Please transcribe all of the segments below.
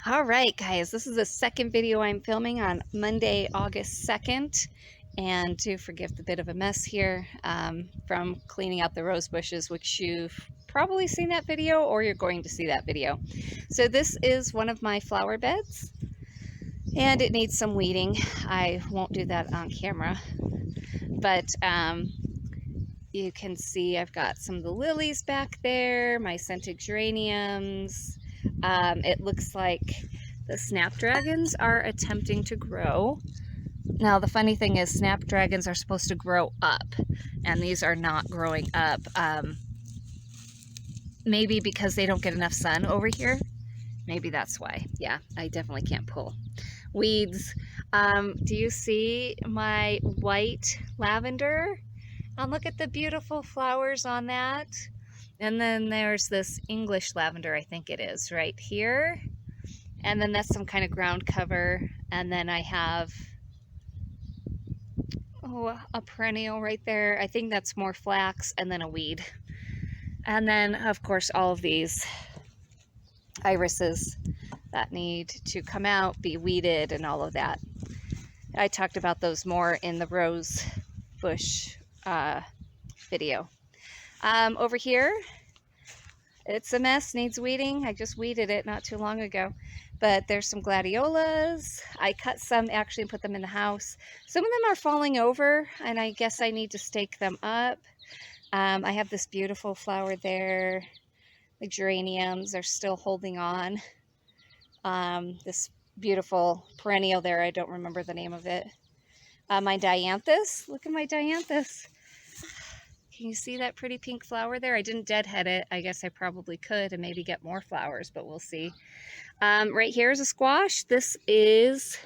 All right, guys, this is the second video I'm filming on Monday, August 2nd. And do forgive the bit of a mess here from cleaning out the rose bushes, which you've probably seen that video or you're going to see that video. So this is one of my flower beds and it needs some weeding. I won't do that on camera, but you can see I've got some of the lilies back there, my scented geraniums. It looks like the snapdragons are attempting to grow. Now the funny thing is snapdragons are supposed to grow up and these are not growing up. Maybe because they don't get enough sun over here. Maybe that's why. Yeah, I definitely can't pull weeds. Do you see my white lavender? And look at the beautiful flowers on that. And then there's this English lavender, I think it is, right here. And then that's some kind of ground cover. And then I have a perennial right there. I think that's more flax and then a weed. And then, of course, all of these irises that need to come out, be weeded, and all of that. I talked about those more in the rose bush video. Over here, it's a mess, needs weeding. I just weeded it not too long ago. But there's some gladiolas. I cut some actually and put them in the house. Some of them are falling over and I guess I need to stake them up. I have this beautiful flower there. The geraniums are still holding on. This beautiful perennial there, I don't remember the name of it. My dianthus, look at my dianthus. Can you see that pretty pink flower there? I didn't deadhead it. I guess I probably could and maybe get more flowers, but we'll see. Right here is a squash. This is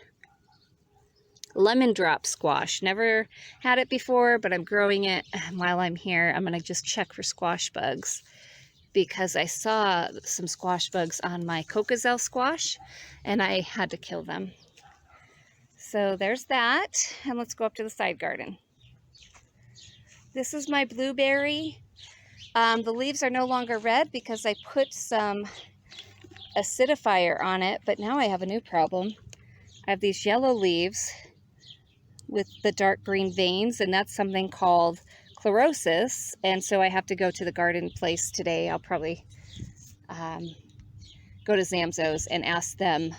lemon drop squash. Never had it before, but I'm growing it. While I'm here, I'm gonna just check for squash bugs because I saw some squash bugs on my Cocazel squash and I had to kill them. So there's that. And let's go up to the side garden. This is my blueberry. The leaves are no longer red because I put some acidifier on it, but now I have a new problem. I have these yellow leaves with the dark green veins, and that's something called chlorosis, and so I have to go to the garden place today. I'll probably go to Zamzo's and ask them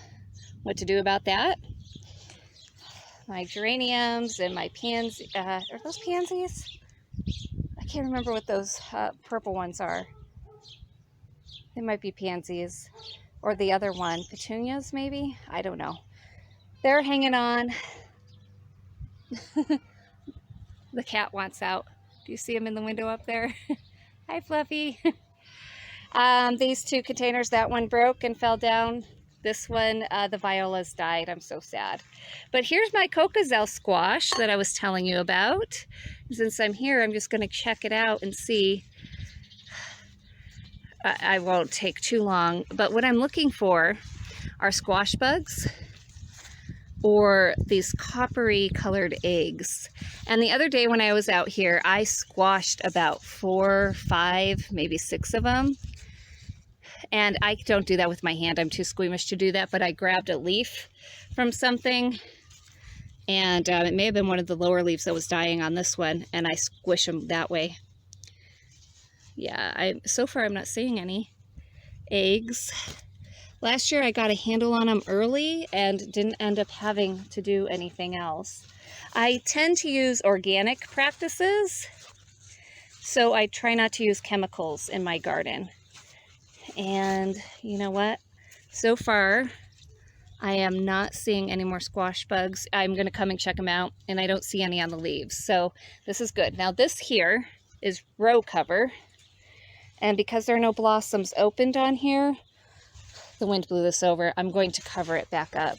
what to do about that. My geraniums and my pansy, are those pansies? I can't remember what those purple ones are. They might be pansies. Or the other one, petunias maybe? I don't know. They're hanging on. The cat wants out. Do you see him in the window up there? Hi, Fluffy. These two containers, that one broke and fell down. This one, the violas died. I'm so sad. But here's my Cocazel squash that I was telling you about. Since I'm here, I'm just going to check it out and see. I won't take too long, but what I'm looking for are squash bugs or these coppery colored eggs. And the other day when I was out here, I squashed about 4, 5, maybe 6 of them. And I don't do that with my hand. I'm too squeamish to do that, but I grabbed a leaf from something and it may have been one of the lower leaves that was dying on this one, and I squish them that way. Yeah, so far I'm not seeing any eggs. Last year I got a handle on them early and didn't end up having to do anything else. I tend to use organic practices, so I try not to use chemicals in my garden. And you know what? So far I am not seeing any more squash bugs. I'm going to come and check them out, and I don't see any on the leaves. So this is good. Now this here is row cover. And because there are no blossoms opened on here, the wind blew this over, I'm going to cover it back up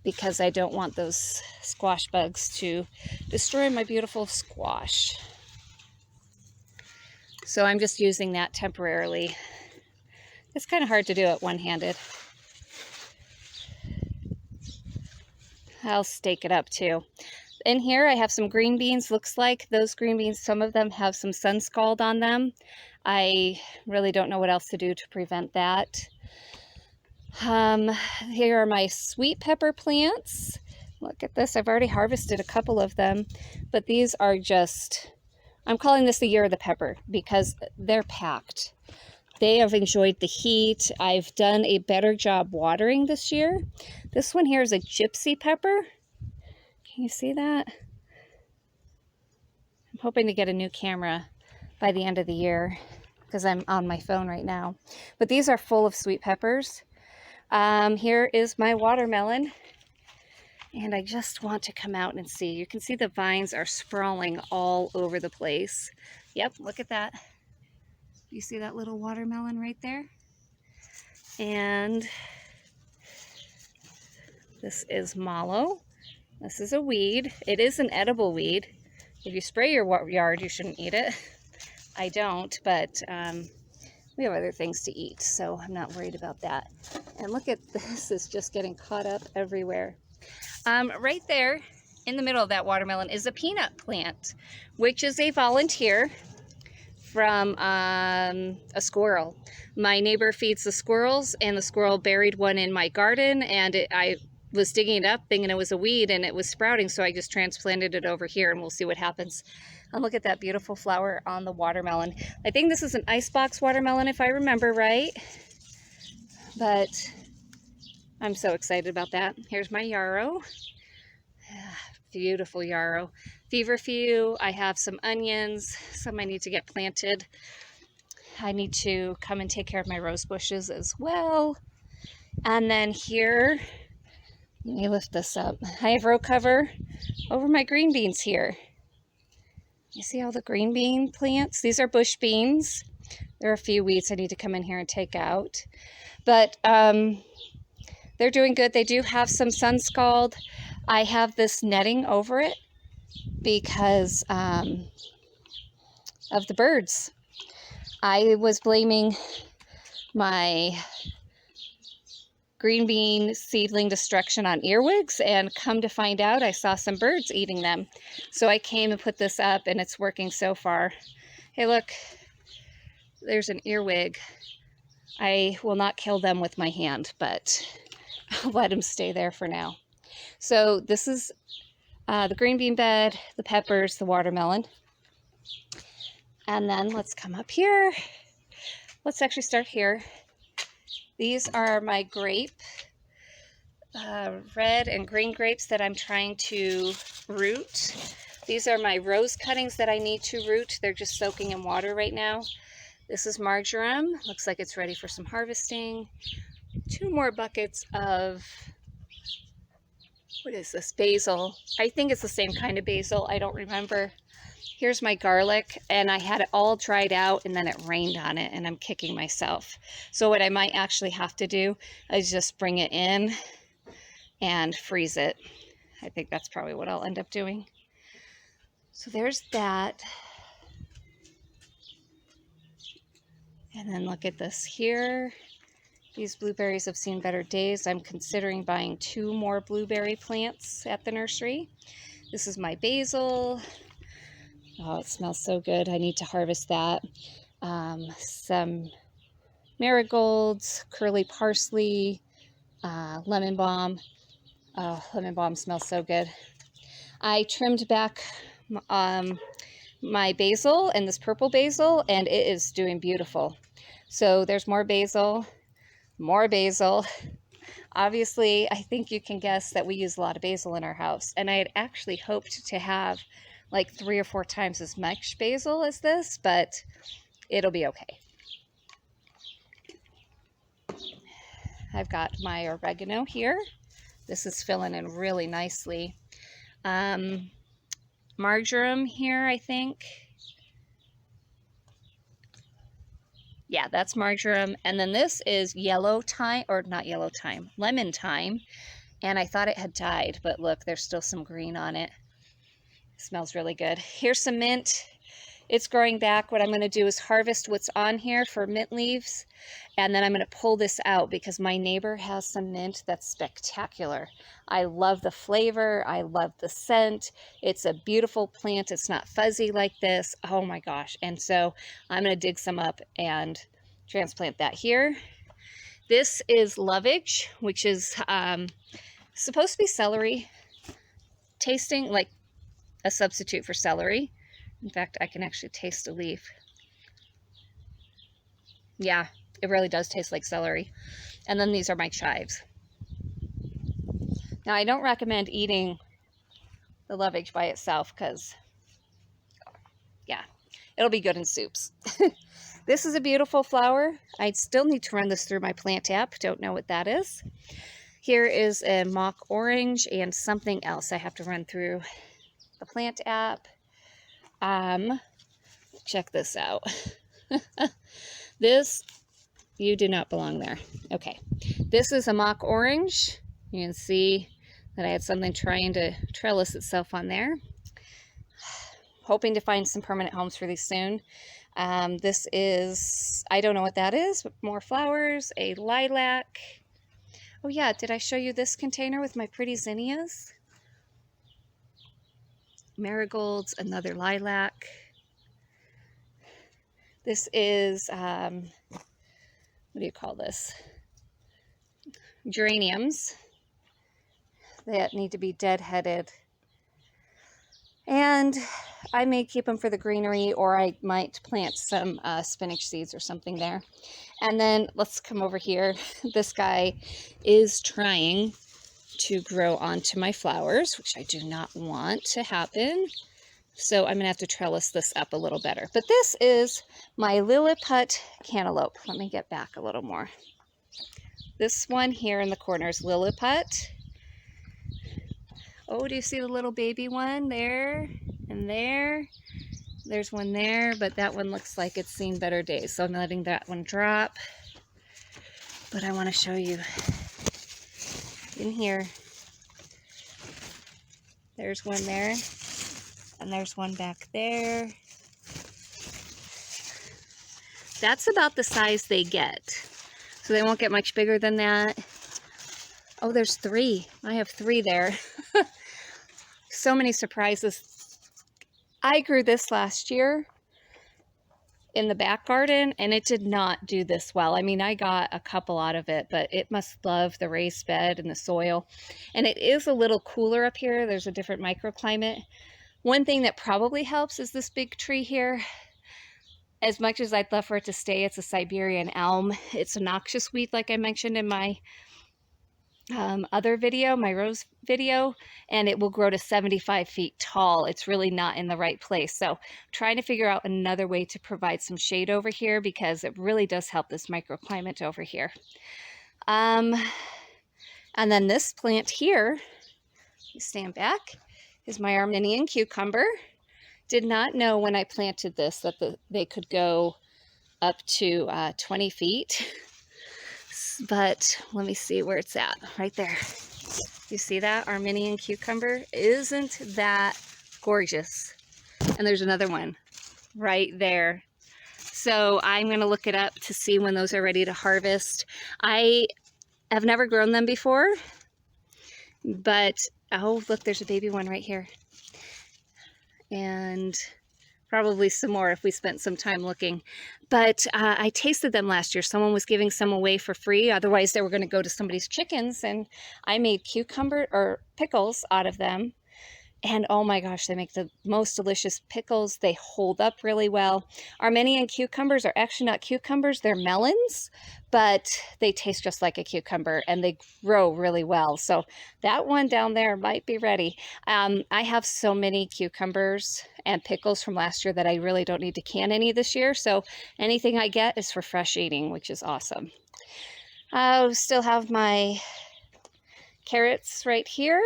because I don't want those squash bugs to destroy my beautiful squash. So I'm just using that temporarily. It's kind of hard to do it one-handed. I'll stake it up too. In here I have some green beans. Looks like those green beans, some of them have some sun scald on them. I really don't know what else to do to prevent that. Um, Here are my sweet pepper plants. Look at this. I've already harvested a couple of them, but these are just, I'm calling this the year of the pepper because they're packed. They have enjoyed the heat. I've done a better job watering this year. This one here is a gypsy pepper. Can you see that? I'm hoping to get a new camera by the end of the year because I'm on my phone right now. But these are full of sweet peppers. Here is my watermelon. And I just want to come out and see. You can see the vines are sprawling all over the place. Yep, look at that. You see that little watermelon right there? And this is mallow. This is a weed. It is an edible weed. If you spray your yard, you shouldn't eat it. I don't, but we have other things to eat, so I'm not worried about that. And look at this, it's just getting caught up everywhere. Right there in the middle of that watermelon is a peanut plant, which is a volunteer from a squirrel. My neighbor feeds the squirrels, and the squirrel buried one in my garden, and I was digging it up thinking it was a weed, and it was sprouting, so I just transplanted it over here, and we'll see what happens. And look at that beautiful flower on the watermelon. I think this is an icebox watermelon if I remember right, but I'm so excited about that. Here's my yarrow. Beautiful yarrow. Feverfew. I have some onions. Some I need to get planted. I need to come and take care of my rose bushes as well. And then here, let me lift this up. I have row cover over my green beans here. You see all the green bean plants? These are bush beans. There are a few weeds I need to come in here and take out. But they're doing good. They do have some sun scald. I have this netting over it because of the birds. I was blaming my green bean seedling destruction on earwigs, and come to find out I saw some birds eating them. So I came and put this up, and it's working so far. Hey, look, there's an earwig. I will not kill them with my hand, but I'll let them stay there for now. So this is the green bean bed, the peppers, the watermelon. And then let's come up here. Let's actually start here. These are my grape, red and green grapes that I'm trying to root. These are my rose cuttings that I need to root. They're just soaking in water right now. This is marjoram. Looks like it's ready for some harvesting. 2 more buckets of, what is this, basil. I think it's the same kind of basil. I don't remember. Here's my garlic, and I had it all dried out, and then it rained on it, and I'm kicking myself. So what I might actually have to do is just bring it in and freeze it. I think that's probably what I'll end up doing. So there's that. And then look at this here. These blueberries have seen better days. I'm considering buying 2 more blueberry plants at the nursery. This is my basil. Oh, it smells so good. I need to harvest that. Some marigolds, curly parsley, lemon balm. Oh, lemon balm smells so good. I trimmed back my basil, and this purple basil, and it is doing beautiful. So there's more basil, more basil. Obviously, I think you can guess that we use a lot of basil in our house, and I had actually hoped to have like 3 or 4 times as much basil as this, but it'll be okay. I've got my oregano here. This is filling in really nicely. Marjoram here, I think. Yeah, that's marjoram. And then this is yellow thyme, or not yellow thyme, lemon thyme. And I thought it had died, but look, there's still some green on it. It smells really good. Here's some mint. It's growing back. What I'm going to do is harvest what's on here for mint leaves, and then I'm going to pull this out because my neighbor has some mint that's spectacular. I love the flavor. I love the scent. It's a beautiful plant. It's not fuzzy like this. Oh my gosh. And so I'm going to dig some up and transplant that here. This is lovage, which is supposed to be celery tasting, like a substitute for celery. In fact, I can actually taste a leaf. Yeah, it really does taste like celery. And then these are my chives. Now, I don't recommend eating the lovage by itself because, yeah, it'll be good in soups. This is a beautiful flower. I still need to run this through my plant app. Don't know what that is. Here is a mock orange and something else I have to run through the plant app. Check this out. This, you do not belong there. Okay, this is a mock orange. You can see that I had something trying to trellis itself on there. Hoping to find some permanent homes for these soon. This is, I don't know what that is, but more flowers, a lilac. Oh yeah, did I show you this container with my pretty zinnias? Marigolds, another lilac. This is, what do you call this? Geraniums that need to be deadheaded. And I may keep them for the greenery, or I might plant some spinach seeds or something there. And then let's come over here. This guy is trying to grow onto my flowers, which I do not want to happen. So I'm gonna have to trellis this up a little better. But this is my Lilliput cantaloupe. Let me get back a little more. This one here in the corner is Lilliput. Oh, do you see the little baby one there and there? There's one there, but that one looks like it's seen better days. So I'm letting that one drop. But I want to show you in here. There's one there, and there's one back there. That's about the size they get. So they won't get much bigger than that. Oh, there's 3. I have 3 there. So many surprises. I grew this last year in the back garden, and it did not do this well. I mean, I got a couple out of it, but it must love the raised bed and the soil. And it is a little cooler up here. There's a different microclimate. One thing that probably helps is this big tree here. As much as I'd love for it to stay, it's a Siberian elm. It's a noxious weed, like I mentioned in my other video, my rose video, and it will grow to 75 feet tall. It's really not in the right place. So trying to figure out another way to provide some shade over here, because it really does help this microclimate over here. And then this plant here, you stand back, is my Armenian cucumber. Did not know when I planted this that they could go up to 20 feet. But let me see where it's at. Right there. You see that Armenian cucumber? Isn't that gorgeous? And there's another one right there. So I'm going to look it up to see when those are ready to harvest. I have never grown them before, but oh, look, there's a baby one right here. And probably some more if we spent some time looking. But I tasted them last year. Someone was giving some away for free. Otherwise, they were going to go to somebody's chickens. And I made cucumber or pickles out of them. And oh my gosh, they make the most delicious pickles. They hold up really well. Armenian cucumbers are actually not cucumbers. They're melons, but they taste just like a cucumber and they grow really well. So that one down there might be ready. I have so many cucumbers and pickles from last year that I really don't need to can any this year. So anything I get is for fresh eating, which is awesome. I still have my carrots right here.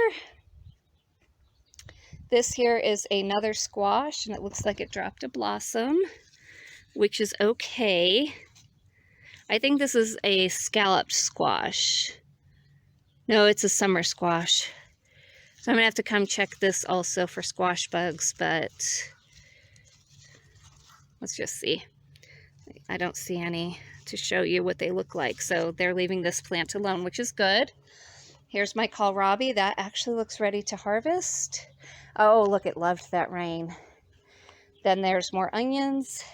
This here is another squash, and it looks like it dropped a blossom, which is okay. I think this is a scalloped squash. No, it's a summer squash. So I'm going to have to come check this also for squash bugs, but let's just see. I don't see any to show you what they look like, so they're leaving this plant alone, which is good. Here's my kohlrabi. That actually looks ready to harvest. Oh, look, it loved that rain. Then there's more onions.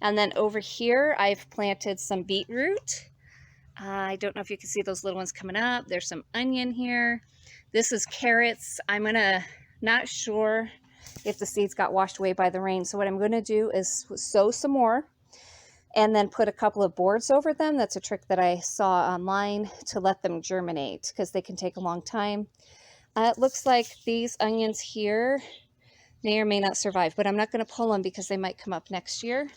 And then over here, I've planted some beetroot. I don't know if you can see those little ones coming up. There's some onion here. This is carrots. I'm gonna, not sure if the seeds got washed away by the rain. So what I'm gonna do is sow some more and then put a couple of boards over them. That's a trick that I saw online to let them germinate because they can take a long time. It looks like these onions here may or may not survive, but I'm not gonna pull them because they might come up next year.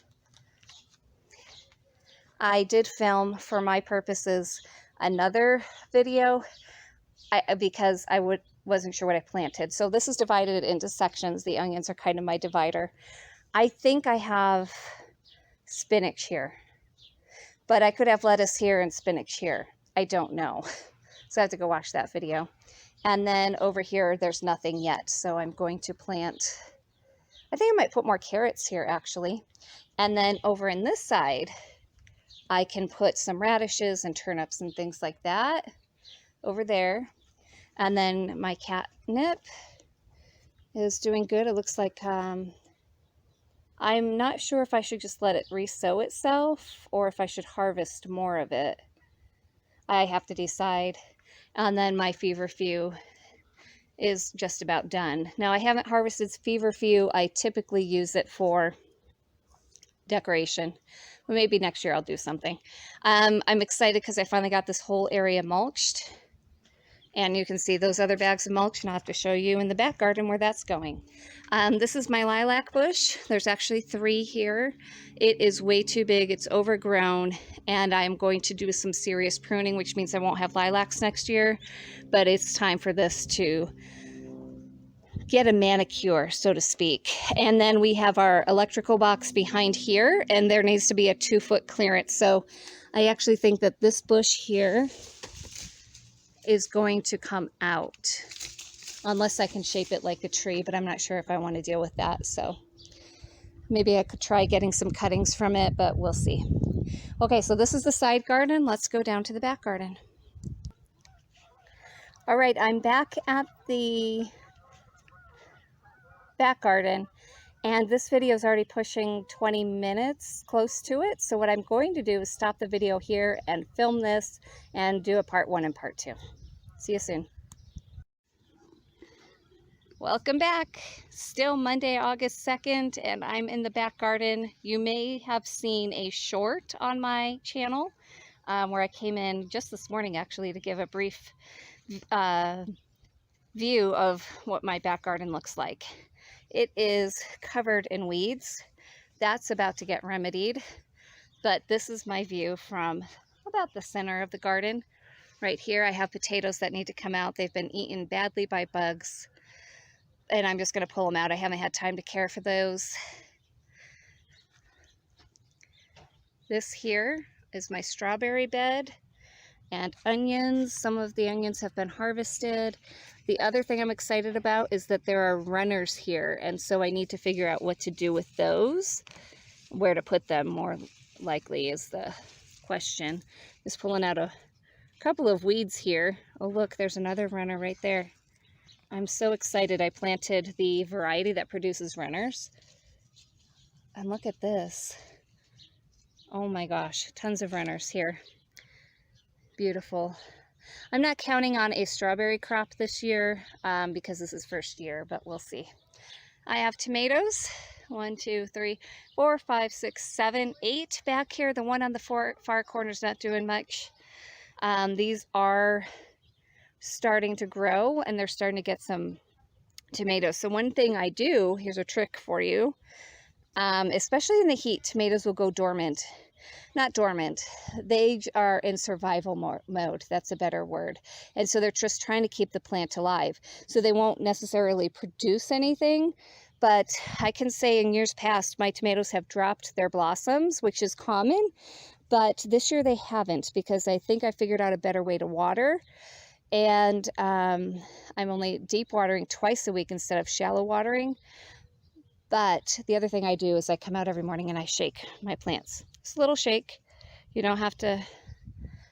I did film for my purposes another video because I wasn't sure what I planted. So this is divided into sections. The onions are kind of my divider. I think I have spinach here, but I could have lettuce here and spinach here. I don't know. So I have to go watch that video. And then over here, there's nothing yet. So I'm going to plant, I think I might put more carrots here actually. And then over in this side, I can put some radishes and turnips and things like that over there. And then my catnip is doing good. It looks like I'm not sure if I should just let it re-sow itself or if I should harvest more of it. I have to decide. And then my feverfew is just about done. Now I haven't harvested feverfew. I typically use it for decoration. Well, maybe next year I'll do something. I'm excited because I finally got this whole area mulched. And you can see those other bags of mulch, and I'll have to show you in the back garden where that's going. This is my lilac bush. There's actually 3 here. It is way too big. It's overgrown, and I'm going to do some serious pruning, which means I won't have lilacs next year. But it's time for this to get a manicure, so to speak. And then we have our electrical box behind here, and there needs to be a 2-foot clearance. So I actually think that this bush here is going to come out unless I can shape it like a tree, but I'm not sure if I want to deal with that. So maybe I could try getting some cuttings from it, but we'll see. Okay, so this is the side garden. Let's go down to the back garden. All right, I'm back at the back garden, and this video is already pushing 20 minutes, close to it. So what I'm going to do is stop the video here and film this and do a part 1 and part 2. See you soon. Welcome back. Still Monday, August 2nd, and I'm in the back garden. You may have seen a short on my channel where I came in just this morning actually to give a brief view of what my back garden looks like. It is covered in weeds. That's about to get remedied, but this is my view from about the center of the garden. Right here I have potatoes that need to come out. They've been eaten badly by bugs, and I'm just going to pull them out. I haven't had time to care for those. This here is my strawberry bed and onions. Some of the onions have been harvested. The other thing I'm excited about is that there are runners here, and so I need to figure out what to do with those. Where to put them, more likely, is the question. Just pulling out a couple of weeds here. Oh look, there's another runner right there. I'm so excited. I planted the variety that produces runners. And look at this. Oh my gosh, tons of runners here. Beautiful. I'm not counting on a strawberry crop this year because this is first year, but we'll see. I have tomatoes. 1, 2, 3, 4, 5, 6, 7, 8 back here. The one on the far corner is not doing much. These are starting to grow, and they're starting to get some tomatoes. So one thing I do, here's a trick for you, especially in the heat, tomatoes will go dormant. Not dormant, they are in survival mode. That's a better word. And so they're just trying to keep the plant alive. So they won't necessarily produce anything, but I can say in years past, my tomatoes have dropped their blossoms, which is common, but this year they haven't, because I think I figured out a better way to water. And I'm only deep watering twice a week instead of shallow watering. But the other thing I do is I come out every morning and I shake my plants. Just a little shake. You don't have to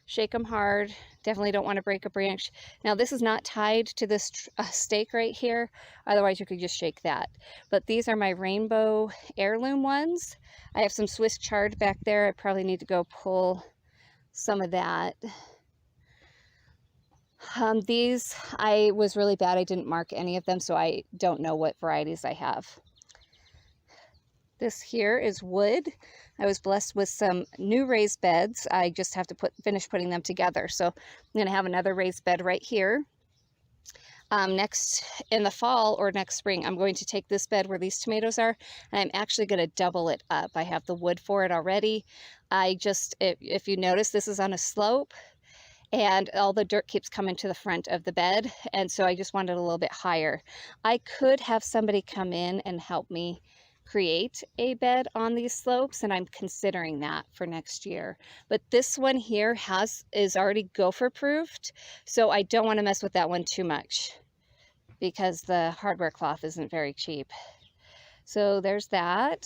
shake them hard. Definitely don't want to break a branch. Now this is not tied to this stake right here. Otherwise you could just shake that. But these are my rainbow heirloom ones. I have some Swiss chard back there. I probably need to go pull some of that. These, I was really bad. I didn't mark any of them, so I don't know what varieties I have. This here is wood. I was blessed with some new raised beds. I just have to finish putting them together. So I'm going to have another raised bed right here. Next in the fall or next spring, I'm going to take this bed where these tomatoes are, and I'm actually going to double it up. I have the wood for it already. If you notice, this is on a slope, and all the dirt keeps coming to the front of the bed, and so I just wanted a little bit higher. I could have somebody come in and help me create a bed on these slopes, and I'm considering that for next year. But this one here is already gopher proofed, so I don't want to mess with that one too much because the hardware cloth isn't very cheap. So there's that.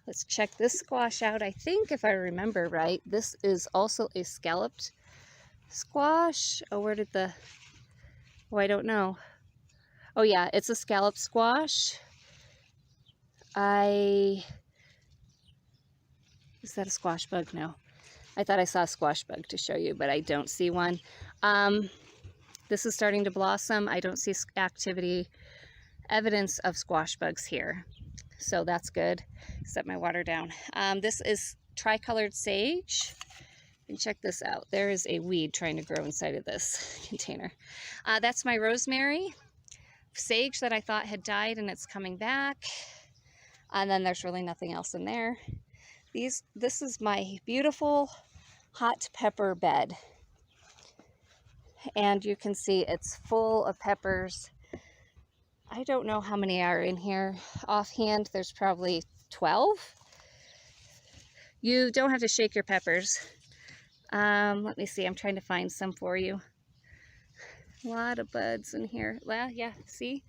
Let's check this squash out. I think if I remember right, this is also a scalloped squash. Oh, where did the, oh, I don't know. Oh yeah, it's a scalloped squash. Is that a squash bug? No. I thought I saw a squash bug to show you, but I don't see one. This is starting to blossom. I don't see evidence of squash bugs here. So that's good. Set my water down. This is tricolored sage. And check this out. There is a weed trying to grow inside of this container. That's my rosemary. Sage that I thought had died, and it's coming back. And then there's really nothing else in there. This is my beautiful hot pepper bed. And you can see it's full of peppers. I don't know how many are in here. Offhand, there's probably 12. You don't have to shake your peppers. Let me see, I'm trying to find some for you. A lot of buds in here. Well, yeah, see?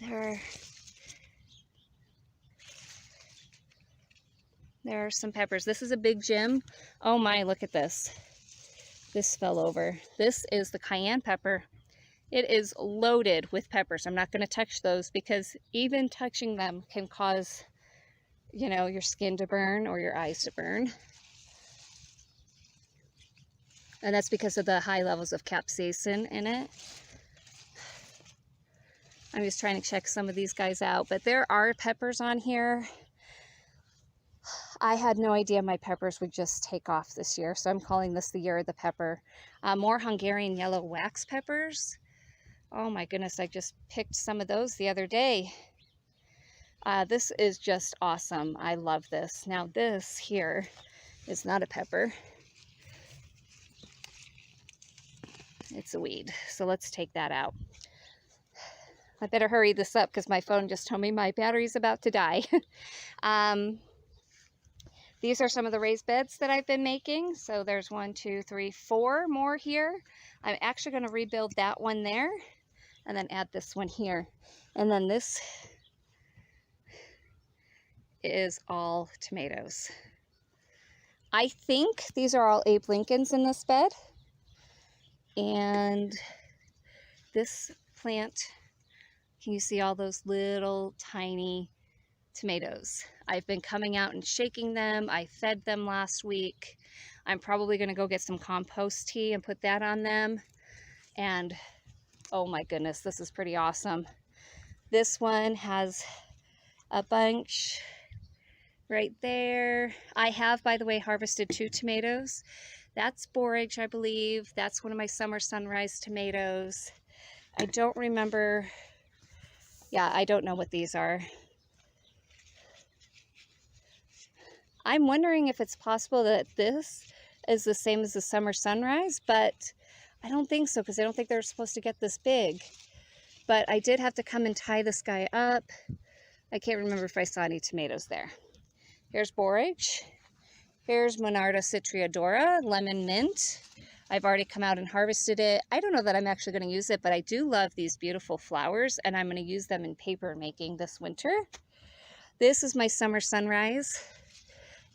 There are some peppers. This is a big Jim. Oh my, look at this. This fell over. This is the cayenne pepper. It is loaded with peppers. I'm not going to touch those because even touching them can cause, you know, your skin to burn or your eyes to burn. And that's because of the high levels of capsaicin in it. I'm just trying to check some of these guys out, but there are peppers on here. I had no idea my peppers would just take off this year, so I'm calling this the year of the pepper. More Hungarian yellow wax peppers. Oh my goodness, I just picked some of those the other day. This is just awesome. I love this. Now this here is not a pepper. It's a weed, so let's take that out. I better hurry this up because my phone just told me my battery's about to die. These are some of the raised beds that I've been making. So there's 1, 2, 3, 4 more here. I'm actually going to rebuild that one there and then add this one here. And then this is all tomatoes. I think these are all Abe Lincolns in this bed. And this plant, can you see all those little tiny tomatoes? I've been coming out and shaking them. I fed them last week. I'm probably going to go get some compost tea and put that on them. And oh my goodness, this is pretty awesome. This one has a bunch right there. I have, by the way, harvested 2 tomatoes. That's borage, I believe. That's one of my summer sunrise tomatoes. I don't remember. Yeah, I don't know what these are. I'm wondering if it's possible that this is the same as the summer sunrise, but I don't think so because I don't think they're supposed to get this big. But I did have to come and tie this guy up. I can't remember if I saw any tomatoes there. Here's borage. Here's Monarda citriodora, lemon mint. I've already come out and harvested it. I don't know that I'm actually going to use it, but I do love these beautiful flowers, and I'm going to use them in paper making this winter. This is my summer sunrise.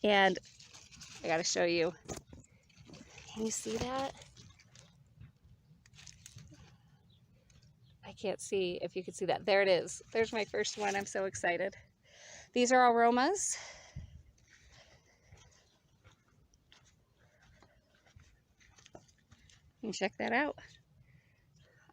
And I gotta show you. Can you see that? I can't see if you can see that. There it is. There's my first one. I'm so excited. These are aromas. And check that out.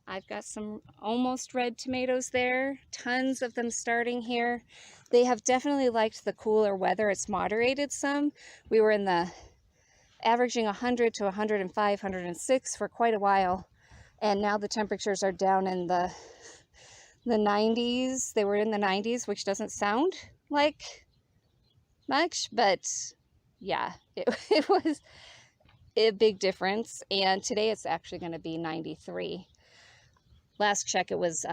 I've got some almost red tomatoes there, tons of them starting here. They have definitely liked the cooler weather. It's moderated some. We were in the averaging 100 to 105, 106 for quite a while. And now the temperatures are down in the 90s. They were in the 90s, which doesn't sound like much, but yeah, it was a big difference. And today it's actually going to be 93. Last check, it was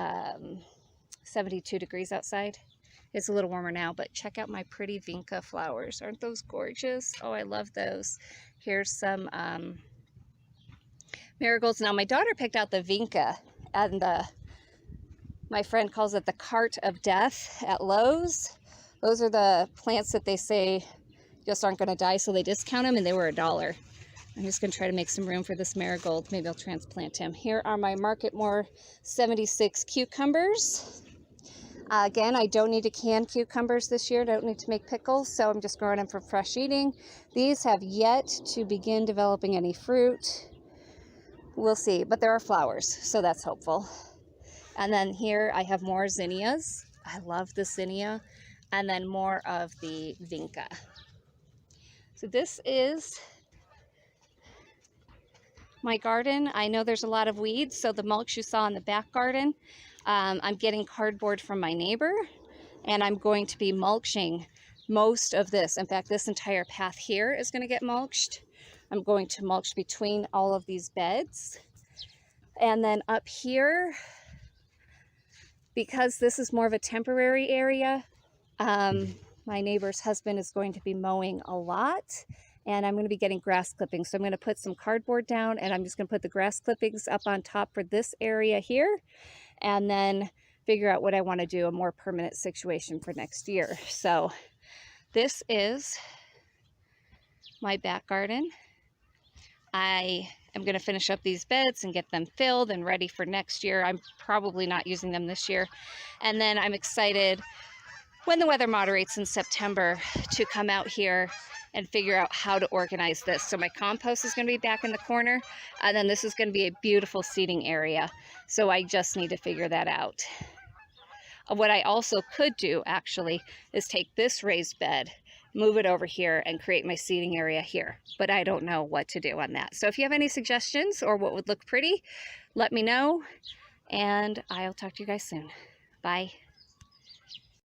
72 degrees outside. It's a little warmer now, but check out my pretty vinca flowers. Aren't those gorgeous? Oh, I love those. Here's some marigolds. Now, my daughter picked out the vinca, and my friend calls it the cart of death at Lowe's. Those are the plants that they say just aren't going to die, so they discount them, and they were $1. I'm just going to try to make some room for this marigold. Maybe I'll transplant him. Here are my Market More 76 cucumbers. Again, I don't need to can cucumbers this year. Don't need to make pickles, so I'm just growing them for fresh eating. These have yet to begin developing any fruit. We'll see, but there are flowers, so that's hopeful. And then here I have more zinnias. I love the zinnia. And then more of the vinca. So this is my garden. I know there's a lot of weeds, so the mulch you saw in the back garden, I'm getting cardboard from my neighbor, and I'm going to be mulching most of this. In fact, this entire path here is going to get mulched. I'm going to mulch between all of these beds. And then up here, because this is more of a temporary area, my neighbor's husband is going to be mowing a lot. And I'm going to be getting grass clippings. So I'm going to put some cardboard down, and I'm just going to put the grass clippings up on top for this area here, and then figure out what I want to do, a more permanent situation for next year. So this is my back garden. I am going to finish up these beds and get them filled and ready for next year. I'm probably not using them this year. And then I'm excited when the weather moderates in September to come out here and figure out how to organize this. So my compost is going to be back in the corner, and then this is going to be a beautiful seating area. So I just need to figure that out. What I also could do, actually, is take this raised bed, move it over here, and create my seating area here. But I don't know what to do on that. So if you have any suggestions or what would look pretty, let me know, and I'll talk to you guys soon. Bye.